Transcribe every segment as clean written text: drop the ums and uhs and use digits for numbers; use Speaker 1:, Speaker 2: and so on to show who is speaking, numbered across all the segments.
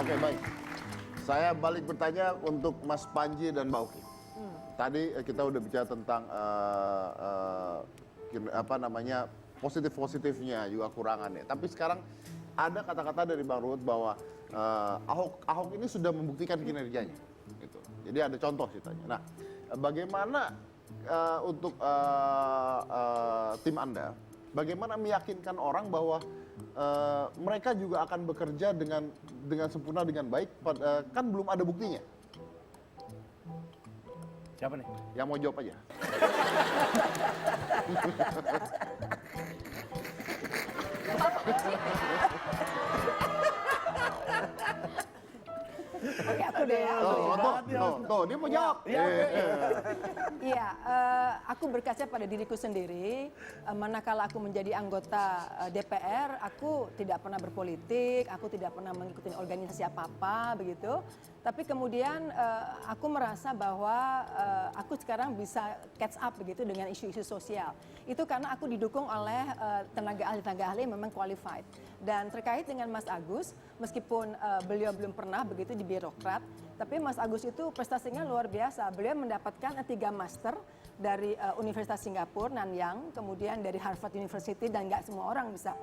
Speaker 1: Oke, baik. Saya balik bertanya untuk Mas Panji dan Mbak Oki. Tadi kita udah bicara tentang apa namanya positif-positifnya juga kurangannya. Tapi sekarang ada kata-kata dari Bang Ruhut bahwa Ahok ini sudah membuktikan kinerjanya. Gitu. Jadi ada contoh ceritanya. Nah, bagaimana untuk tim Anda, bagaimana meyakinkan orang bahwa mereka juga akan bekerja dengan sempurna dengan baik, kan belum ada buktinya.
Speaker 2: Siapa nih?
Speaker 1: Yang mau jawab aja.
Speaker 3: Oke, aku deh ya.
Speaker 1: Tuh, dia mau jawab.
Speaker 3: Iya, aku berkaca pada diriku sendiri. Manakala aku menjadi anggota DPR, aku tidak pernah berpolitik, aku tidak pernah mengikuti organisasi apa-apa begitu. Tapi kemudian aku merasa bahwa aku sekarang bisa catch up begitu dengan isu-isu sosial. Itu karena aku didukung oleh tenaga ahli yang memang qualified. Dan terkait dengan Mas Agus, meskipun beliau belum pernah begitu di birokrat, tapi Mas Agus itu prestasinya luar biasa. Beliau mendapatkan 3 master dari Universitas Singapura, Nanyang, kemudian dari Harvard University, dan nggak semua orang bisa,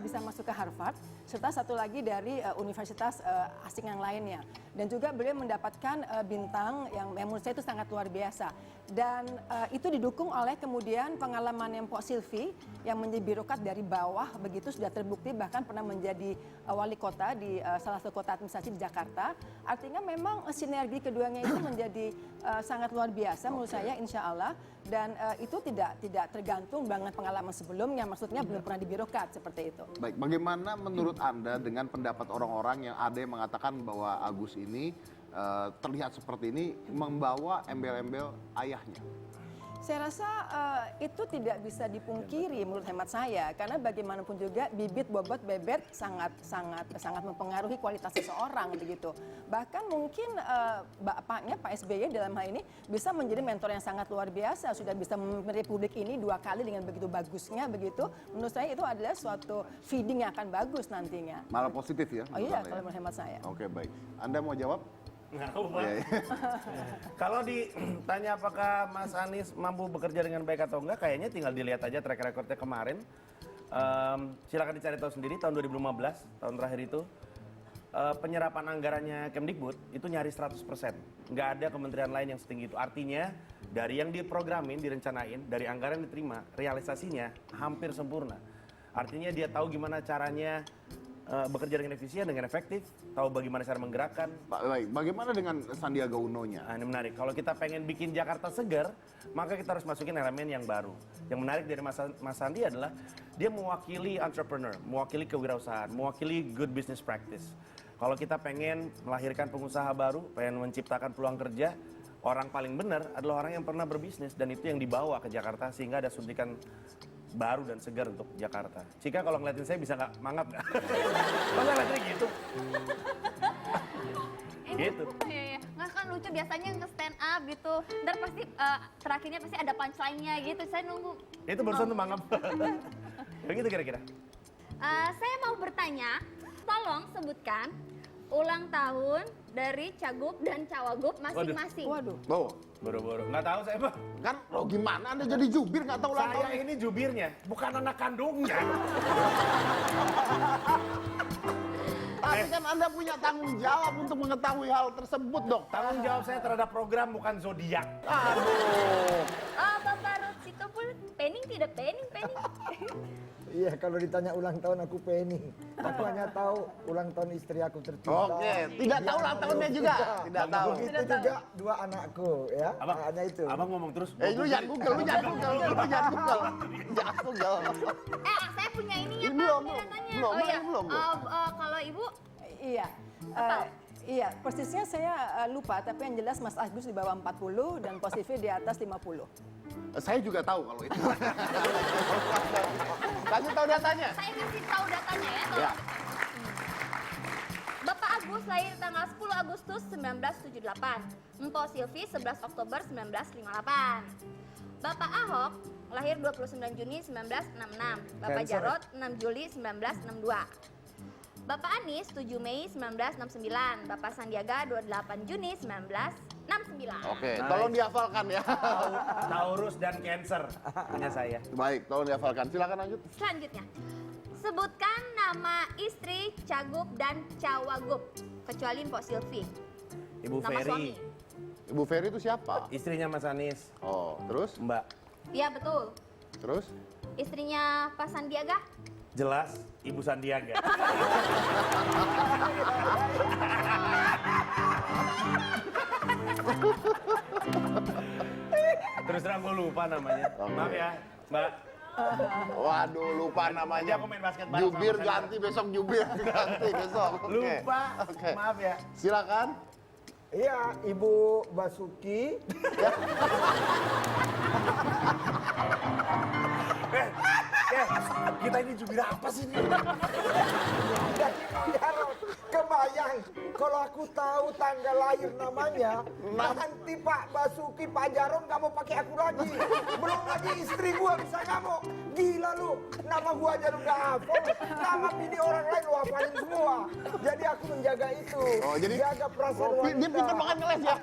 Speaker 3: bisa masuk ke Harvard, serta satu lagi dari universitas asing yang lainnya. Dan juga beliau mendapatkan bintang yang menurut saya itu sangat luar biasa. Dan itu didukung oleh kemudian pengalaman yang Pak Silvi yang menjadi birokrat dari bawah, begitu sudah terbukti bahkan pernah menjadi wali kota di salah satu kota administrasi di Jakarta. Artinya memang sinergi keduanya itu menjadi sangat luar biasa menurut saya, insya Allah. Dan itu tidak tergantung dengan pengalaman sebelumnya, maksudnya belum pernah di birokrat seperti itu.
Speaker 1: Baik, bagaimana menurut Anda dengan pendapat orang-orang yang ada yang mengatakan bahwa Agus ini terlihat seperti ini membawa embel-embel ayahnya?
Speaker 3: Saya rasa itu tidak bisa dipungkiri menurut hemat saya, karena bagaimanapun juga bibit bobot bebet sangat mempengaruhi kualitas seseorang begitu. Bahkan mungkin bapaknya Pak SBY dalam hal ini bisa menjadi mentor yang sangat luar biasa, sudah bisa memimpin Republik ini 2 kali dengan begitu bagusnya begitu. Menurut saya itu adalah suatu feeding yang akan bagus nantinya.
Speaker 1: Malah positif ya?
Speaker 3: Oh iya, kalau menurut hemat saya.
Speaker 1: Oke, baik. Anda mau jawab?
Speaker 2: Kalau ditanya apakah Mas Anies mampu bekerja dengan baik atau enggak, kayaknya tinggal dilihat aja track recordnya kemarin. Silakan dicari tahu sendiri, tahun 2015, tahun terakhir itu, penyerapan anggarannya Kemdikbud itu nyaris 100%. Nggak ada kementerian lain yang setinggi itu. Artinya, dari yang diprogramin, direncanain, dari anggaran yang diterima, realisasinya hampir sempurna. Artinya dia tahu gimana caranya bekerja dengan efisien, dengan efektif, tahu bagaimana cara menggerakkan.
Speaker 1: Baik, bagaimana dengan Sandiaga Uno-nya?
Speaker 2: Nah, ini menarik. Kalau kita pengen bikin Jakarta segar, maka kita harus masukin elemen yang baru. Yang menarik dari Mas Sandi adalah dia mewakili entrepreneur, mewakili kewirausahaan, mewakili good business practice. Kalau kita pengen melahirkan pengusaha baru, pengen menciptakan peluang kerja, orang paling benar adalah orang yang pernah berbisnis, dan itu yang dibawa ke Jakarta sehingga ada suntikan baru dan segar untuk Jakarta. Cika kalau ngeliatin saya bisa nggak mangap nggak? Masa ngeliatin gitu? Gitu.
Speaker 4: Iya. Nggak kan lucu biasanya nge-stand up gitu. Ntar pasti terakhirnya pasti ada punchline-nya gitu. Saya nunggu.
Speaker 2: Itu barusan tuh mangap. Ya gitu kira-kira.
Speaker 4: Saya mau bertanya, tolong sebutkan ulang tahun dari Cagup dan Cawagup masing-masing.
Speaker 3: Waduh.
Speaker 1: Oh,
Speaker 2: Boro-boro. Nggak tahu saya mah.
Speaker 1: kan lo gimana Anda jadi jubir nggak tahu ulang
Speaker 2: Saya
Speaker 1: tahun?
Speaker 2: ini jubirnya, bukan anak kandungnya.
Speaker 1: Tapi kan Anda punya tanggung jawab untuk mengetahui hal tersebut dong.
Speaker 2: Tanggung jawab saya terhadap program bukan zodiak.
Speaker 1: Aduh.
Speaker 4: Bapak Rusito pun penning tidak penning.
Speaker 5: Iya, kalau ditanya ulang tahun aku penny. Aku hanya tahu ulang tahun istri aku tercinta.
Speaker 1: Oke, tidak tahu ulang tahunnya juga. Tidak tahu.
Speaker 5: Begitu juga 2 anakku, ya.
Speaker 2: Abang,
Speaker 5: Hanya itu.
Speaker 2: abang ngomong terus.
Speaker 1: Lu jangan Google, lu jangan Google, lu jangan Google. Jangan Google.
Speaker 4: Saya punya ininya Pak,
Speaker 1: Belum,
Speaker 4: datanya.
Speaker 1: belum,
Speaker 4: Oh iya.
Speaker 1: belum.
Speaker 4: Kalau Ibu
Speaker 3: Iya. Iya, persisnya saya lupa, tapi yang jelas Mas Agus di bawah 40 dan positifnya di atas 50.
Speaker 1: Saya juga tahu kalau itu. Kasih tahu datanya.
Speaker 4: saya kasih tahu datanya ya.
Speaker 1: Ya.
Speaker 4: Bapak Agus lahir tanggal 10 Agustus 1978. Mpok Silvi 11 Oktober 1958. Bapak Ahok lahir 29 Juni 1966. Bapak
Speaker 5: Cancer.
Speaker 4: Jarot 6 Juli 1962. Bapak Anies 7 Mei 1969, Bapak Sandiaga 28 Juni 1969.
Speaker 1: Oke,
Speaker 2: Nice.
Speaker 1: tolong dihafalkan ya.
Speaker 2: Taurus dan Cancer punya saya.
Speaker 1: Baik, tolong dihafalkan. Silakan lanjut.
Speaker 4: Selanjutnya, sebutkan nama istri Cagup dan Cawagup kecuali Mpok Silvi.
Speaker 2: Ibu
Speaker 4: Nama
Speaker 2: Ferry,
Speaker 4: suami.
Speaker 1: Ibu Ferry itu siapa?
Speaker 2: istrinya Mas Anies.
Speaker 1: Oh, terus?
Speaker 2: Mbak,
Speaker 4: Iya betul.
Speaker 1: Terus?
Speaker 4: Istrinya Pak Sandiaga.
Speaker 2: jelas Ibu Sandiaga. Terus terang gue lupa namanya.
Speaker 1: Oke.
Speaker 2: Maaf ya, Mbak.
Speaker 1: Waduh, lupa namanya.
Speaker 2: Aku main basket bareng
Speaker 1: Jubir
Speaker 2: sama
Speaker 1: ganti besok, jubir ganti besok. Oke.
Speaker 2: Lupa.
Speaker 1: Oke.
Speaker 2: Maaf ya.
Speaker 1: Silakan.
Speaker 5: Iya, Ibu Basuki.
Speaker 2: Kita ini jubir apa sih ini?
Speaker 5: Dan Ibu Jarot, kebayang kalau aku tahu tanggal lahir namanya, nanti Pak Basuki, Pak Jarot nggak mau pakai aku lagi. Belum lagi istri gua bisa ngamuk. Gila lu, nama gua aja lu nggak hafal, nama pilih orang lain lu hafalin semua. Jadi aku menjaga itu.
Speaker 1: Oh, jadi
Speaker 5: jaga perasaan
Speaker 1: dia
Speaker 5: wanita.
Speaker 1: pintar banget ngeles ya.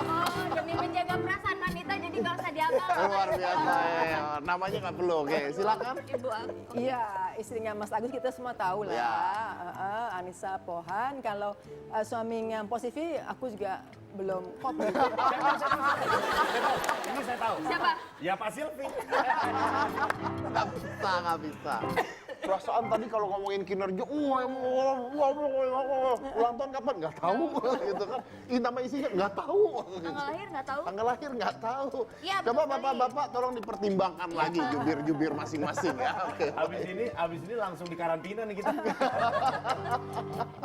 Speaker 4: Oh, demi menjaga perasaan wanita jadi nggak usah diangkat.
Speaker 1: Luar biasa ya. Namanya nggak perlu. Oke, silakan.
Speaker 4: Ibu aku.
Speaker 3: Iya, istrinya Mas Agus kita semua tahu lah.
Speaker 1: Ya.
Speaker 3: Anissa Pohan. Kalau suaminya Mpok Silvi, aku juga belum kopi.
Speaker 2: Ini saya tahu.
Speaker 4: Siapa?
Speaker 2: Ya Pak Silvi.
Speaker 1: Nggak bisa, nggak bisa. Perasaan tadi kalau ngomongin kinerja, ulang tahun kapan? Nggak tahu, gitu kan. Ini nama isinya nggak tahu.
Speaker 4: Tanggal lahir nggak tahu.
Speaker 1: Tanggal lahir nggak tahu.
Speaker 4: Iya, betul
Speaker 1: Coba
Speaker 4: sekali.
Speaker 1: bapak-bapak tolong dipertimbangkan lagi jubir-jubir masing-masing ya. Oke.
Speaker 2: Abis ini langsung di karantina nih kita.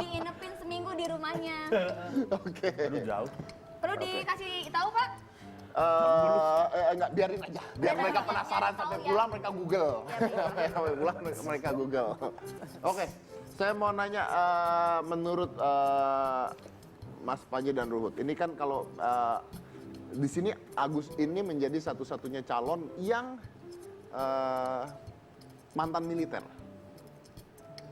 Speaker 4: Diinepin seminggu di rumahnya.
Speaker 1: Oke.
Speaker 2: Aduh jauh.
Speaker 4: Perlu dikasih tahu Pak?
Speaker 1: Enggak, biarin aja. Biar
Speaker 4: Biar
Speaker 1: mereka
Speaker 4: aja,
Speaker 1: penasaran
Speaker 4: biar
Speaker 1: sampai
Speaker 4: tahu ya.
Speaker 1: pulang mereka Google. Sampai pulang mereka Google. Oke, saya mau nanya menurut Mas Panji dan Ruhut. Ini kan kalau di sini Agus ini menjadi satu-satunya calon yang mantan militer.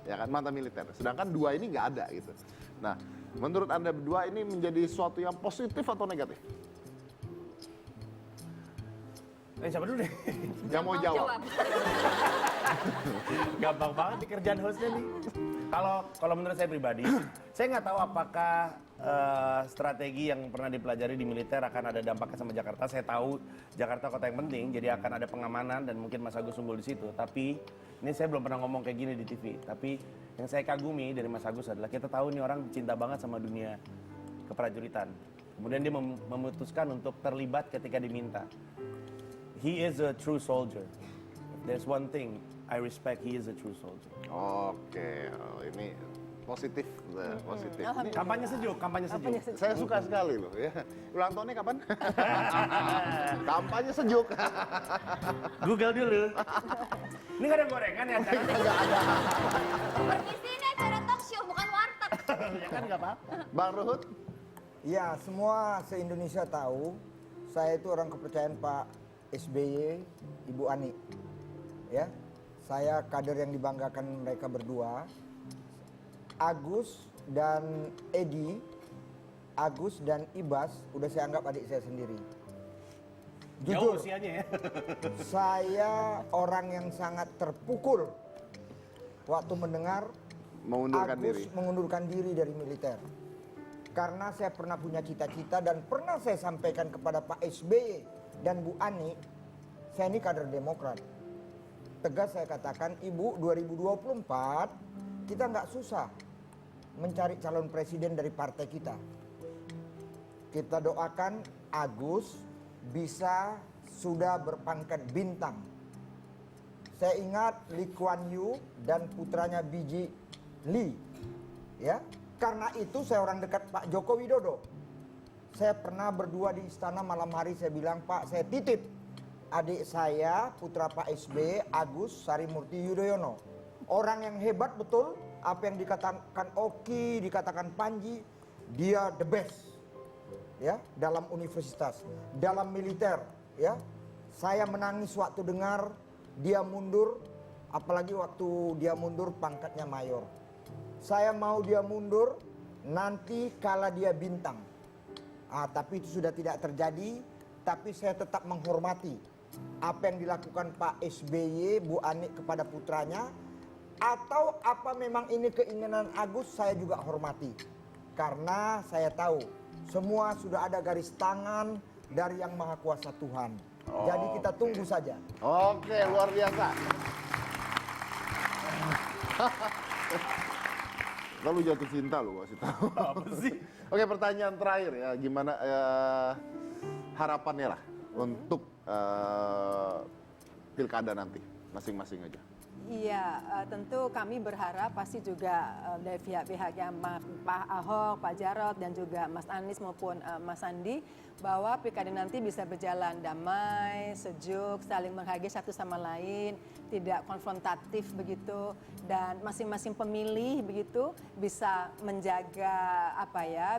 Speaker 1: Ya kan, mantan militer. Sedangkan dua ini nggak ada gitu. Nah, menurut Anda berdua ini menjadi sesuatu yang positif atau negatif?
Speaker 2: Siapa dulu deh?
Speaker 1: Yang mau jawab.
Speaker 2: Gampang banget di kerjaan hostnya nih. Kalau menurut saya pribadi, saya nggak tahu apakah strategi yang pernah dipelajari di militer akan ada dampaknya sama Jakarta. Saya tahu Jakarta kota yang penting, jadi akan ada pengamanan dan mungkin Mas Agus unggul di situ. Tapi ini saya belum pernah ngomong kayak gini di TV. Tapi yang saya kagumi dari Mas Agus adalah kita tahu nih orang cinta banget sama dunia keprajuritan. Kemudian dia memutuskan untuk terlibat ketika diminta. He is a true soldier. If there's one thing I respect, he is a true soldier.
Speaker 1: Oke, ini positif, positif. Ini
Speaker 3: Alhamdulillah.
Speaker 2: Kampanye sejuk, kampanye sejuk.
Speaker 3: Apanya sih?
Speaker 1: saya suka sekali loh ya. Ulang tahunnya kapan? Kampanye sejuk.
Speaker 2: Google dulu. Ini gak ada gorengan ya acaranya?
Speaker 1: Nggak ada.
Speaker 4: Permisi, ini acara talk show bukan warteg.
Speaker 2: Ya kan nggak apa-apa.
Speaker 1: Bang Ruhut,
Speaker 5: Ya, semua se-Indonesia tahu saya itu orang kepercayaan Pak SBY, Ibu Ani. Ya, saya kader yang dibanggakan mereka berdua. Agus dan Edi, Agus dan Ibas udah saya anggap adik saya sendiri.
Speaker 2: Jauh
Speaker 5: Jujur,
Speaker 2: usianya ya.
Speaker 5: saya orang yang sangat terpukul waktu mendengar
Speaker 1: mengundurkan
Speaker 5: Agus
Speaker 1: diri.
Speaker 5: mengundurkan diri dari militer. Karena saya pernah punya cita-cita dan pernah saya sampaikan kepada Pak SBY dan Bu Ani, saya ini kader Demokrat. Tegas saya katakan, Ibu 2024 kita nggak susah mencari calon presiden dari partai kita. Kita doakan Agus bisa sudah berpangkat bintang. Saya ingat Lee Kuan Yew dan putranya Biji Lee, ya. Karena itu saya orang dekat Pak Joko Widodo. Saya pernah berdua di istana malam hari, saya bilang, Pak, saya titip adik saya, putra Pak SBY, Agus Sarimurti Yudhoyono. Orang yang hebat betul, apa yang dikatakan Oki, dikatakan Panji, dia the best. Ya, dalam universitas, dalam militer, ya. Saya menangis waktu dengar dia mundur, apalagi waktu dia mundur pangkatnya mayor. Saya mau dia mundur nanti kala dia bintang. Tapi itu sudah tidak terjadi, tapi saya tetap menghormati apa yang dilakukan Pak SBY, Bu Ani kepada putranya, atau apa memang ini keinginan Agus, saya juga hormati. Karena saya tahu semua sudah ada garis tangan dari Yang Maha Kuasa Tuhan. Jadi kita tunggu saja.
Speaker 1: Oke, luar biasa. Lalu jatuh cinta lo kasih tahu.
Speaker 2: Apa sih?
Speaker 1: Oke, pertanyaan terakhir ya, gimana harapannya lah untuk pilkada nanti masing-masing aja.
Speaker 3: Iya, tentu kami berharap pasti juga dari pihak-pihak yang Pak Ahok, Pak Jarod, dan juga Mas Anies maupun Mas Sandi, bahwa pilkada nanti bisa berjalan damai, sejuk, saling menghargai satu sama lain, tidak konfrontatif begitu, dan masing-masing pemilih begitu bisa menjaga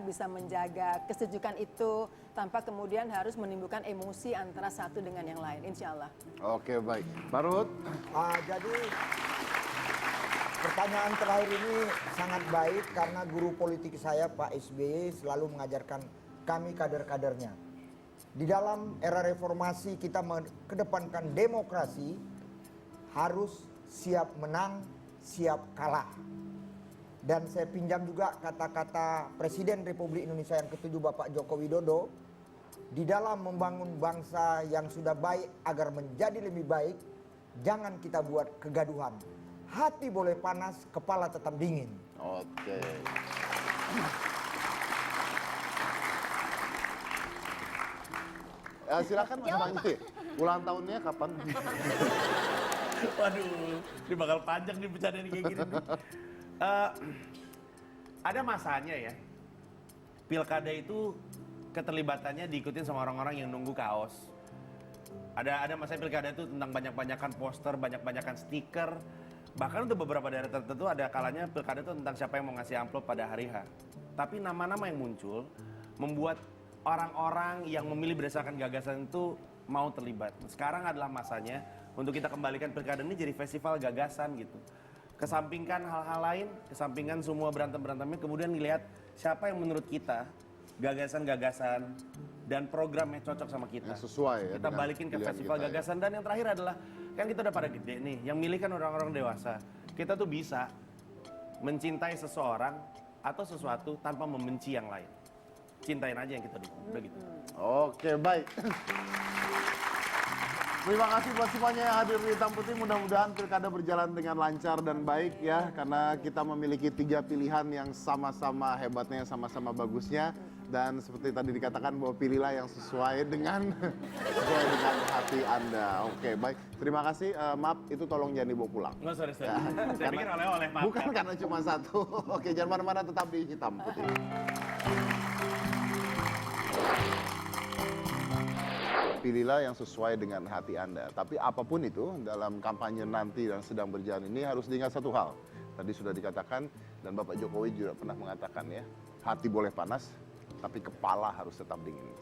Speaker 3: bisa menjaga kesejukan itu tanpa kemudian harus menimbulkan emosi antara satu dengan yang lain, insya Allah.
Speaker 1: Oke, baik. Pak Ruhut?
Speaker 5: Jadi pertanyaan terakhir ini sangat baik karena guru politik saya Pak SBY selalu mengajarkan kami kader-kadernya. Di dalam era reformasi kita mengedepankan demokrasi, harus siap menang, siap kalah. Dan saya pinjam juga kata-kata Presiden Republik Indonesia yang ke-7 Bapak Joko Widodo, di dalam membangun bangsa yang sudah baik agar menjadi lebih baik, jangan kita buat kegaduhan. Hati boleh panas, kepala tetap dingin.
Speaker 1: Oke. Silakan Mas Panji. Ulang tahunnya kapan?
Speaker 2: Waduh, ini bakal panjang nih bercandaan kayak gini nih. Ada masanya ya, pilkada itu keterlibatannya diikutin sama orang-orang yang nunggu kaos. Ada masa pilkada itu tentang banyak-banyakan poster, banyak-banyakan stiker. Bahkan untuk beberapa daerah tertentu ada kalanya pilkada itu tentang siapa yang mau ngasih amplop pada hari H. Tapi nama-nama yang muncul membuat orang-orang yang memilih berdasarkan gagasan itu mau terlibat. Sekarang adalah masanya untuk kita kembalikan pilkada ini jadi festival gagasan gitu. Kesampingkan hal-hal lain, kesampingkan semua berantem-berantemnya, kemudian dilihat siapa yang menurut kita gagasan-gagasan dan program yang cocok sama kita.
Speaker 1: Yang sesuai ya.
Speaker 2: Kita balikin ke festival gagasan. Dan yang terakhir adalah, kan kita udah pada gede nih, yang milih kan orang-orang dewasa. Kita tuh bisa mencintai seseorang atau sesuatu tanpa membenci yang lain. Cintain aja yang kita dukung, udah gitu.
Speaker 1: Oke, baik. Terima kasih buat semuanya yang hadir di Hitam Putih. Mudah-mudahan pilkada berjalan dengan lancar dan baik ya. Karena kita memiliki 3 pilihan yang sama-sama hebatnya, sama-sama bagusnya. Dan seperti tadi dikatakan bahwa pilihlah yang sesuai dengan hati Anda. Oke, baik. Terima kasih. Maaf, itu tolong jangan dibawa pulang.
Speaker 2: Nggak, sorry.
Speaker 1: Ya,
Speaker 2: Saya pikir oleh-oleh, maaf.
Speaker 1: bukan karena cuma satu. Oke, jangan mana-mana, tetap di Hitam Putih. Pilihlah yang sesuai dengan hati Anda. Tapi apapun itu, dalam kampanye nanti dan sedang berjalan ini harus diingat satu hal. Tadi sudah dikatakan, dan Bapak Jokowi juga pernah mengatakan ya, hati boleh panas, tapi kepala harus tetap dingin.